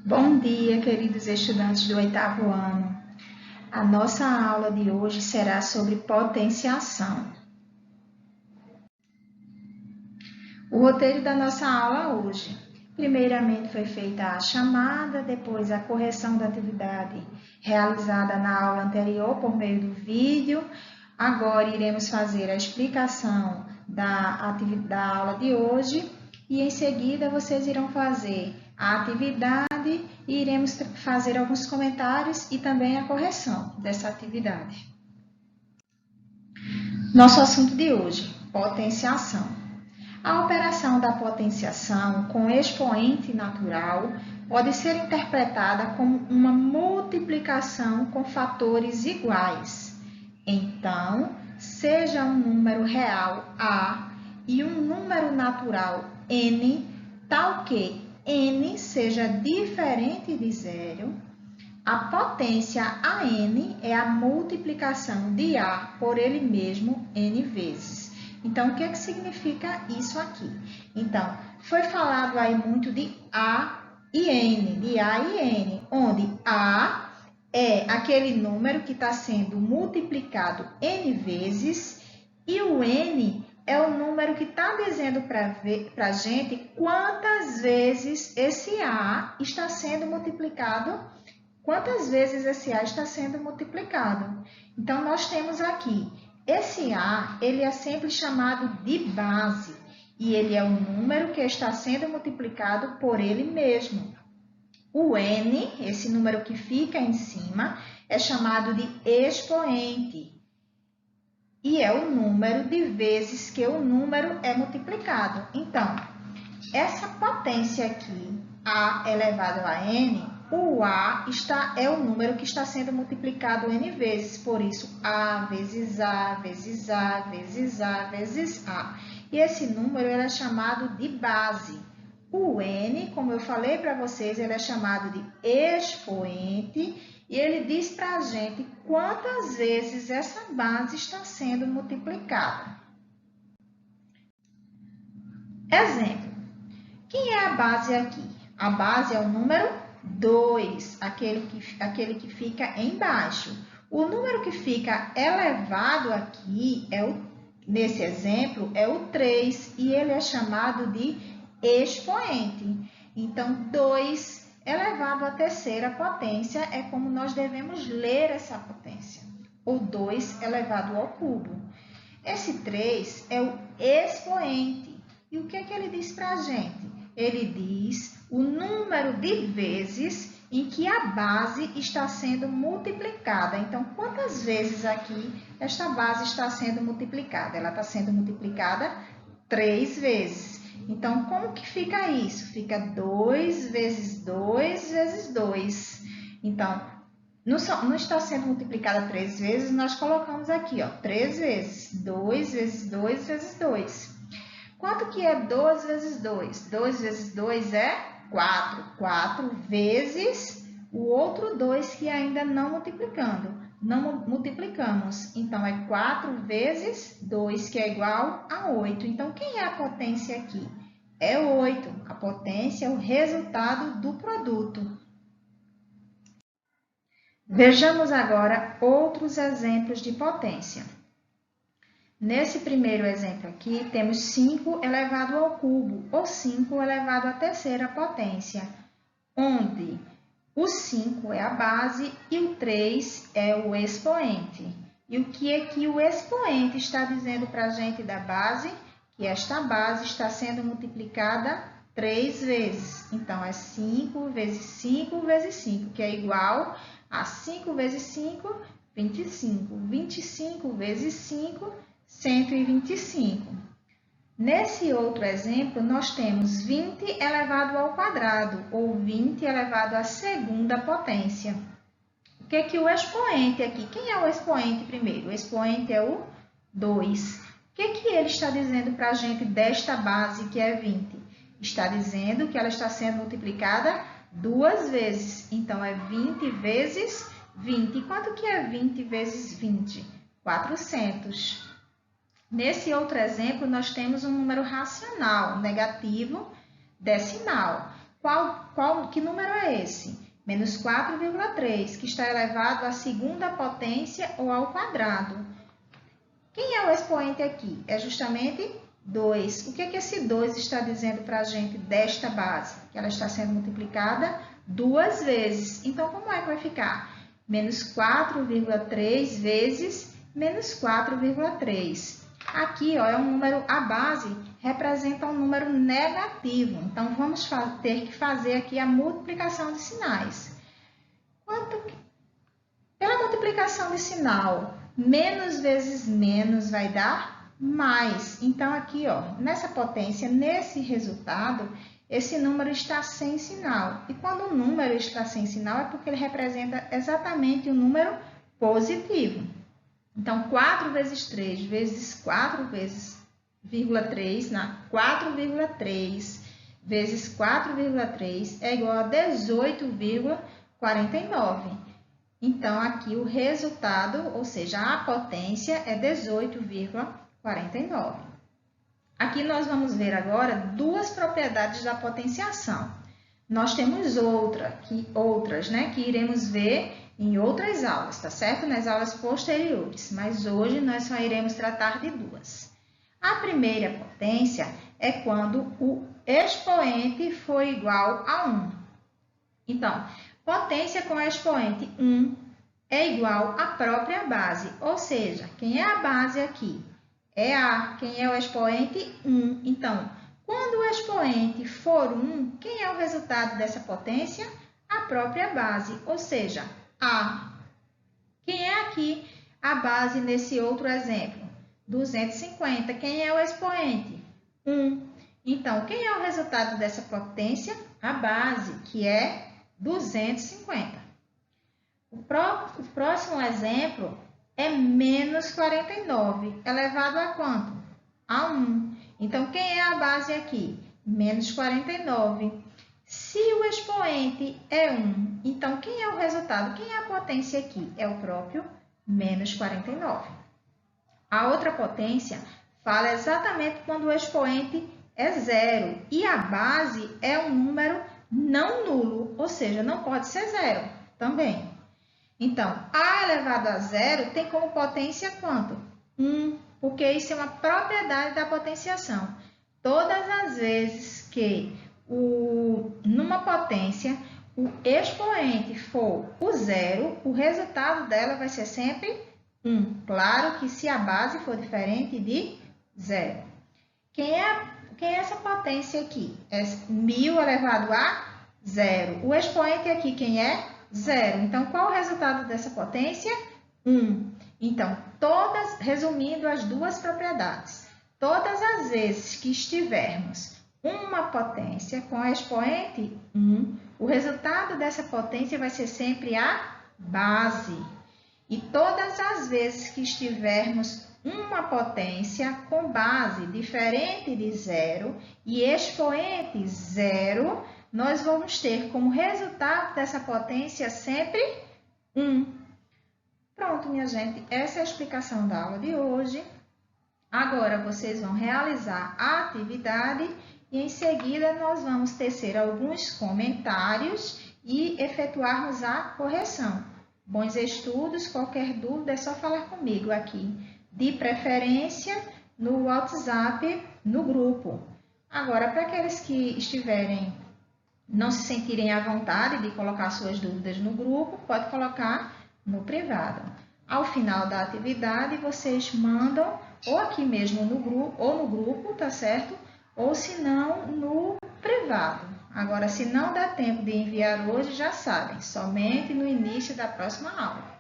Bom dia, queridos estudantes do 8º ano. A nossa aula de hoje será sobre potenciação. O roteiro da nossa aula hoje. Primeiramente foi feita a chamada, depois a correção da atividade realizada na aula anterior por meio do vídeo. Agora iremos fazer a explicação da aula de hoje e em seguida vocês irão fazer a atividade e iremos fazer alguns comentários e também a correção dessa atividade. Nosso assunto de hoje, potenciação. A operação da potenciação com expoente natural pode ser interpretada como uma multiplicação com fatores iguais. Então, seja um número real A e um número natural N, tal que N seja diferente de zero, a potência AN é a multiplicação de A por ele mesmo N vezes. Então, o que significa isso aqui? Então, foi falado aí muito de A e N, de A e N, onde A é aquele número que está sendo multiplicado N vezes e o N é o número que está dizendo para a gente quantas vezes esse A está sendo multiplicado, quantas vezes esse A está sendo multiplicado. Então, nós temos aqui, esse A, ele é sempre chamado de base, e ele é o número que está sendo multiplicado por ele mesmo. O N, esse número que fica em cima, é chamado de expoente. E é o número de vezes que o número é multiplicado. Então, essa potência aqui, A elevado a N, o A é o número que está sendo multiplicado N vezes. Por isso, A vezes A, vezes A, vezes A, vezes A. E esse número ele é chamado de base. O N, como eu falei para vocês, ele é chamado de expoente. E ele diz para a gente quantas vezes essa base está sendo multiplicada. Exemplo. Quem é a base aqui? A base é o número 2, aquele que fica embaixo. O número que fica elevado aqui, nesse exemplo, é o 3 e ele é chamado de expoente. Então, 2 elevado à terceira potência é como nós devemos ler essa potência. O 2 elevado ao cubo. Esse 3 é o expoente. E o que ele diz para a gente? Ele diz o número de vezes em que a base está sendo multiplicada. Então, quantas vezes aqui esta base está sendo multiplicada? Ela está sendo multiplicada 3 vezes. Então, como que fica isso? Fica 2 vezes 2 vezes 2. Então, não está sendo multiplicada 3 vezes, nós colocamos aqui, ó, 3 vezes. 2 vezes 2 vezes 2. Quanto que é 2 vezes 2? 2 vezes 2 é 4. 4 vezes o outro 2 que ainda não multiplicamos. Então, é 4 vezes 2, que é igual a 8. Então, quem é a potência aqui? É 8. A potência é o resultado do produto. Vejamos agora outros exemplos de potência. Nesse primeiro exemplo aqui, temos 5 elevado ao cubo, ou 5 elevado à terceira potência, onde o 5 é a base e o 3 é o expoente. E o que é que o expoente está dizendo para a gente da base? Que esta base está sendo multiplicada 3 vezes. Então, é 5 vezes 5 vezes 5, que é igual a 5 vezes 5, 25. 25 vezes 5, 125. Nesse outro exemplo, nós temos 20 elevado ao quadrado, ou 20 elevado à segunda potência. O que é que o expoente aqui? Quem é o expoente primeiro? O expoente é o 2. O que é que ele está dizendo para a gente desta base que é 20? Está dizendo que ela está sendo multiplicada 2 vezes. Então, é 20 vezes 20. Quanto que é 20 vezes 20? 400. Nesse outro exemplo, nós temos um número racional, negativo, decimal. que número é esse? Menos 4,3, que está elevado à segunda potência ou ao quadrado. Quem é o expoente aqui? É justamente 2. O que esse 2 está dizendo para a gente desta base? Que ela está sendo multiplicada 2 vezes. Então, como é que vai ficar? Menos 4,3 vezes menos 4,3. Aqui, ó, é um número, a base representa um número negativo. Então, vamos ter que fazer aqui a multiplicação de sinais. Pela multiplicação de sinal, menos vezes menos vai dar mais. Então, aqui, ó, nessa potência, nesse resultado, esse número está sem sinal. E quando um número está sem sinal, é porque ele representa exatamente um número positivo. Então, 4 vezes 3 vezes 4 vezes 4,3 vezes 4,3 é igual a 18,49. Então, aqui o resultado, ou seja, a potência é 18,49. Aqui nós vamos ver agora duas propriedades da potenciação. Nós temos outras, né, que iremos ver em outras aulas, tá certo? Nas aulas posteriores, mas hoje nós só iremos tratar de duas. A primeira potência é quando o expoente for igual a 1. Então, potência com expoente 1 é igual à própria base, ou seja, quem é a base aqui? É A. Quem é o expoente? 1. Então, quando o expoente for 1, quem é o resultado dessa potência? A própria base, ou seja, A. Quem é aqui a base nesse outro exemplo? 250. Quem é o expoente? 1. Então, quem é o resultado dessa potência? A base, que é 250. O próximo exemplo é menos 49, elevado a quanto? A 1. Então, quem é a base aqui? Menos 49. Se o expoente é 1, então quem é o resultado? Quem é a potência aqui? É o próprio menos 49. A outra potência fala exatamente quando o expoente é 0 e a base é um número não nulo, ou seja, não pode ser 0 também. Então, A elevado a 0 tem como potência quanto? 1, porque isso é uma propriedade da potenciação. Todas as vezes que numa potência o expoente for o 0, o resultado dela vai ser sempre 1. Claro que se a base for diferente de 0. Quem é essa potência aqui? É 1000 elevado a 0. O expoente aqui quem é? 0. Então, qual o resultado dessa potência? 1. Então, resumindo as duas propriedades, todas as vezes que estivermos uma potência com expoente 1, o resultado dessa potência vai ser sempre a base. E todas as vezes que estivermos uma potência com base diferente de 0 e expoente 0, nós vamos ter como resultado dessa potência sempre 1. Pronto, minha gente, essa é a explicação da aula de hoje. Agora, vocês vão realizar a atividade e, em seguida, nós vamos tecer alguns comentários e efetuarmos a correção. Bons estudos, qualquer dúvida é só falar comigo aqui, de preferência no WhatsApp, no grupo. Agora, para aqueles que não se sentirem à vontade de colocar suas dúvidas no grupo, pode colocar no privado. Ao final da atividade, vocês mandam ou aqui mesmo no grupo, tá certo? Ou se não, no privado. Agora, se não dá tempo de enviar hoje, já sabem, somente no início da próxima aula.